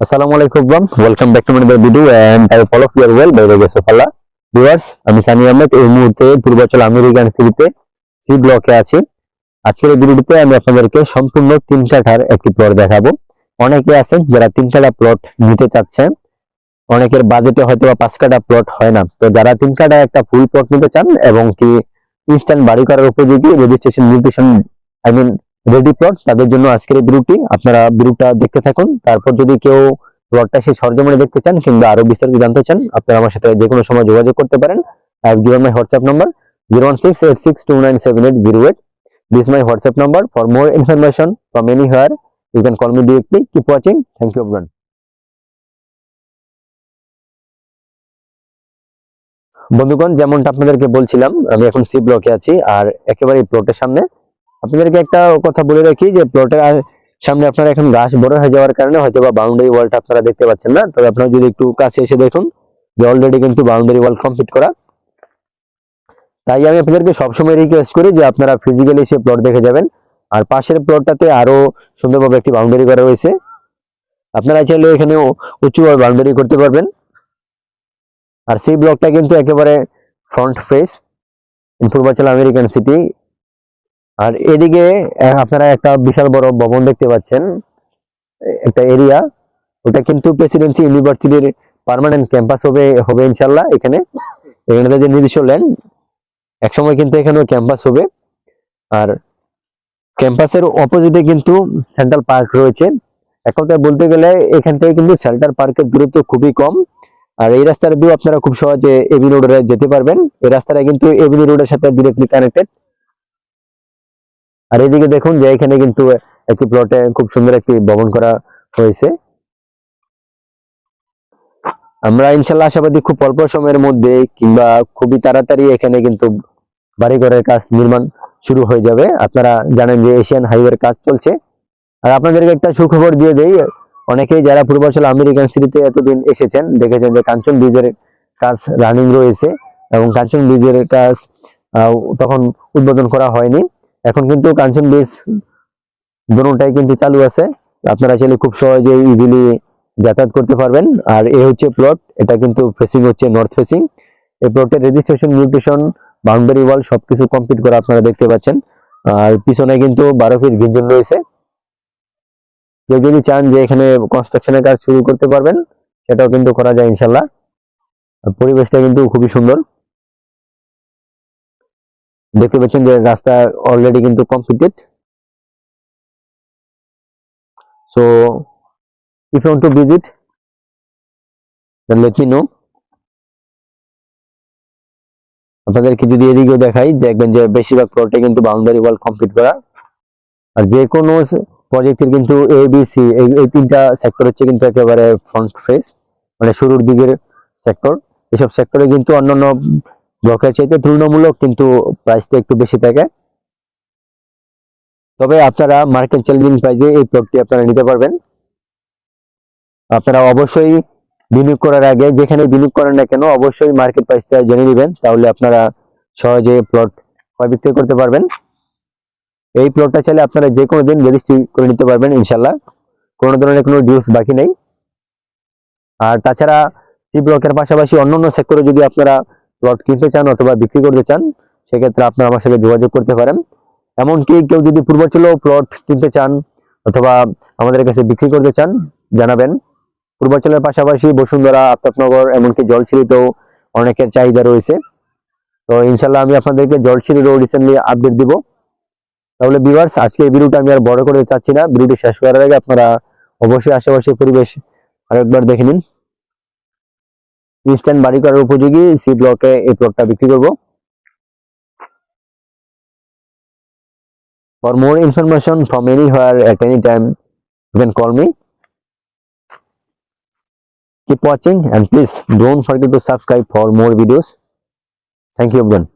Assalamualaikum everyone, welcome back to another video and I hope all of you are well by the grace of Allah. Viewers, আমি সানি আহমেদ এই মুহূর্তে Purbachal American সিটিতে C ব্লকে আছি। আজকের এই ভিডিওতে আমি আপনাদেরকে সম্পূর্ণ 3 কাঠার একটি প্লট দেখাবো। অনেকে আছেন যারা 3 কাঠা প্লট নিতে চাচ্ছেন, অনেকের বাজেটে হয়তো 5 কাঠা প্লট হয় না, তো যারা 3 কাঠা একটা ফুল প্লট নিতে চান এবং কি ইনস্ট্যান্ট বাড়ি করার উপযোগী রেজিস্ট্রেশন নিউট্রিশন রেডি প্লট, তাদের জন্য আজকের এই ভিডিওটি। আপনারা ভিডিওটা দেখতে থাকুন। তারপর যদি কেউ প্লটটা সেই সরজমিনে দেখতে চান কিংবা আরো বিস্তারিত জানতে চান, আপনারা আমার সাথে যে কোনো সময় যোগাযোগ করতে পারেন। I have given my WhatsApp number 01686297808. This is my WhatsApp number. For more information from anywhere, you can call me directly. Keep watching. Thank you everyone. বন্ধুগণ, যেমনটা আপনাদেরকে বলছিলাম, আমি এখন সি ব্লকে আছি আর একেবারে এই প্লটের সামনে। আপনাদেরকে একটা কথা বলে রাখি যে প্লটের সামনে আপনারা এখন গাছ বড় হয়ে যাওয়ার কারণে হয়তো বা বাউন্ডারি ওয়ালটা আপনারা দেখতে পাচ্ছেন না, তবে আপনারা যদি একটু কাছে এসে দেখুন যে অলরেডি কিন্তু বাউন্ডারি ওয়াল কমপ্লিট করা। তাই আমি আপনাদেরকে সবসময় রিকোয়েস্ট করি যে আপনারা ফিজিক্যালি এসে প্লট দেখে যাবেন। আর পাশের প্লটটাতে আরো সুন্দরভাবে একটি বাউন্ডারি করা রয়েছে, আপনারা চাইলে এখানে উঁচুভাবে বাউন্ডারি করতে পারবেন। আর সেই ব্লকটা কিন্তু একেবারে front face Purbachal American city. আর এদিকে আপনারা একটা বিশাল বড় ভবন দেখতে পাচ্ছেন, একটা এরিয়া, ওটা কিন্তু প্রেসিডেন্সি ইউনিভার্সিটির পার্মানেন্ট ক্যাম্পাস হবে ইনশাল্লাহ। এখানে তাদের নিজস্ব ল্যান্ড, একসময় কিন্তু এখানে ক্যাম্পাস হবে। আর ক্যাম্পাসের অপোজিটে কিন্তু সেন্ট্রাল পার্ক রয়েছে। এখন তাই বলতে গেলে এখান থেকে কিন্তু সেন্ট্রাল পার্কের দূরত্ব খুবই কম। আর এই রাস্তাটা দিয়ে আপনারা খুব সহজে এভিনিউ রোডে যেতে পারবেন। এই রাস্তাটা কিন্তু এভিনিউ রোডের সাথে ডিরেক্টলি কানেক্টেড। আর এদিকে দেখুন যে এখানে কিন্তু একটি প্লটে খুব সুন্দর একটি ভবন করা হয়েছে। আমরা ইনশাল্লাহ আশাবাদী খুব অল্প সময়ের মধ্যে কিংবা খুবই তাড়াতাড়ি এখানে কিন্তু বাড়িঘরের কাজ নির্মাণ শুরু হয়ে যাবে। আপনারা জানেন যে এশিয়ান হাইওয়ের কাজ চলছে। আর আপনাদেরকে একটা সুখবর দিয়ে দেই, অনেকেই যারা পূর্বাচল আমেরিকান সিটিতে এতদিন এসেছেন দেখেছেন যে কাঞ্চন ব্রিজের কাজ রানিং রয়েছে এবং কাঞ্চন ব্রিজের কাজ তখন উদ্বোধন করা হয়নি। এখন কিন্তু কাঞ্চন ব্রিজ দুটোটাই কিন্তু চালু আছে, আপনারা চাইলে খুব সহজে ইজিলি যাতায়াত করতে পারবেন। আর এই হচ্ছে প্লট, এটা কিন্তু ফেসিং হচ্ছে নর্থ ফেসিং। এই প্লটের রেজিস্ট্রেশন নিউট্রিশন বাউন্ডারি ওয়াল সবকিছু কমপ্লিট করা আপনারা দেখতে পাচ্ছেন। আর পিছনে কিন্তু 12 ফিট গ্রিন রয়েছে। কেউ যদি চান যে এখানে কনস্ট্রাকশনের কাজ শুরু করতে পারবেন, সেটাও কিন্তু করা যায় ইনশাল্লাহ। পরিবেশটা কিন্তু খুবই সুন্দর, দেখতে পাচ্ছেন যে রাস্তা অলরেডি কিন্তু completed. So if you want to visit, then let me know. আপনাদেরকে যদি এদিকেও দেখাই, দেখবেন যে বেশিরভাগ প্লটে কিন্তু বাউন্ডারি ওয়াল কমপ্লিট করা। আর যে কোনো প্রজেক্টের কিন্তু এ বি সি এই 3টা সেক্টর হচ্ছে কিন্তু একেবারে ফ্রন্ট ফেস, মানে শুরুর দিকের সেক্টর। এসব সেক্টরে কিন্তু অন্যান্য ব্লকের চাইতে তুলনামূলক কিন্তু প্রাইসটা একটু বেশি থাকে। তবে আপনারা মার্কেট চ্যালেঞ্জিং প্রাইসে এই প্লটটি আপনারা নিতে পারবেন। আপনারা অবশ্যই বিনিয়োগ করার আগে যেখানে বিনিয়োগ করেন না কেন অবশ্যই মার্কেট প্রাইসটা জেনে নেবেন, তাহলে আপনারা সহজে প্লট ক্রয় বিক্রয় করতে পারবেন। এই প্লটটা চাইলে আপনারা যে কোনো দিন রেজিস্ট্রি করে নিতে পারবেন ইনশাল্লাহ, কোনো ধরনের কোনো ডিউস বাকি নেই। আর তাছাড়া এই ব্লকের পাশাপাশি অন্যান্য সেক্টরে যদি আপনারা প্লট কিনতে চান অথবা বিক্রি করতে চান, সেক্ষেত্রে আপনারা আমার সাথে যোগাযোগ করতে পারেন। এমনকি কেউ যদি পূর্বাচলেও প্লট কিনতে চান অথবা আমাদের কাছে বিক্রি করতে চান, জানাবেন। পূর্বাচলের পাশাপাশি বসুন্ধরা, আফতাবনগর, এমনকি জলছিড়িতেও অনেকের চাহিদা রয়েছে। তো ইনশাল্লাহ আমি আপনাদেরকে জলছিড়িরও রিসেন্টলি আপডেট দিব। তাহলে ভিউয়ার্স, আজকে এই ভিডিওটা আমি আর বড় করে চাচ্ছি না, ভিডিওটি শেষ করার আগে আপনারা অবশ্যই আশেপাশের পরিবেশ আরেকবার দেখে নিন। ইনস্ট্যান্ট বাড়ি করার উপযোগী সি ব্লকে এই প্লটটা বিক্রি করব। For more information from anywhere at any time, you can call me. Keep watching and please don't forget to subscribe for more videos. Thank you everyone.